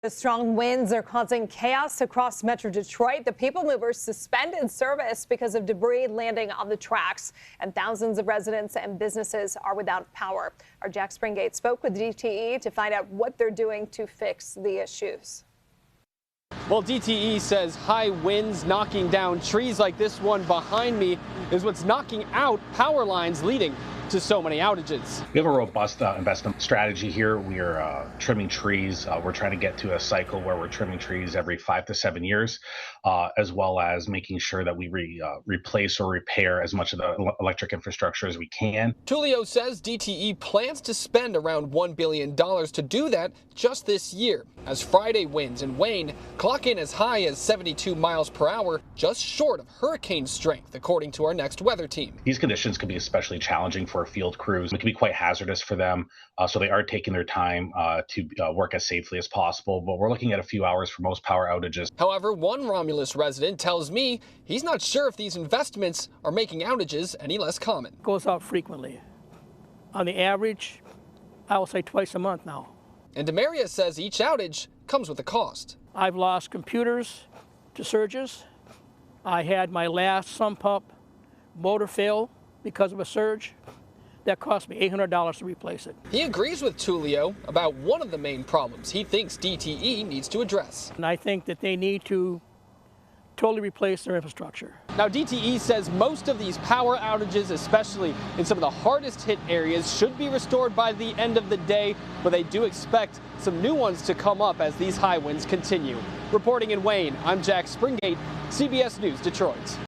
The strong winds are causing chaos across Metro Detroit. The People Movers suspended service because of debris landing on the tracks, and thousands of residents and businesses are without power. Our Jack Springate spoke with DTE to find out what they're doing to fix the issues. Well, DTE says high winds knocking down trees like this one behind me is what's knocking out power lines leading to so many outages. We have a robust investment strategy here. We are trimming trees. We're trying to get to a cycle where we're trimming trees every 5 to 7 years, as well as making sure that we replace or repair as much of the electric infrastructure as we can. Tulio says DTE plans to spend around $1 billion to do that just this year, as Friday winds in Wayne clock in as high as 72 miles per hour, just short of hurricane strength, according to our next weather team. These conditions can be especially challenging for field crews. It can be quite hazardous for them, so they are taking their time to work as safely as possible, but we're looking at a few hours for most power outages. However, one Romulus resident tells me he's not sure if these investments are making outages any less common. It goes out frequently. On the average, I will say twice a month now. And Demaria says each outage comes with a cost. I've lost computers to surges. I had my last sump pump motor fail because of a surge. That cost me $800 to replace it. He agrees with Tulio about one of the main problems he thinks DTE needs to address. And I think that they need to totally replace their infrastructure. Now, DTE says most of these power outages, especially in some of the hardest hit areas, should be restored by the end of the day, but they do expect some new ones to come up as these high winds continue. Reporting in Wayne, I'm Jack Springate, CBS News, Detroit.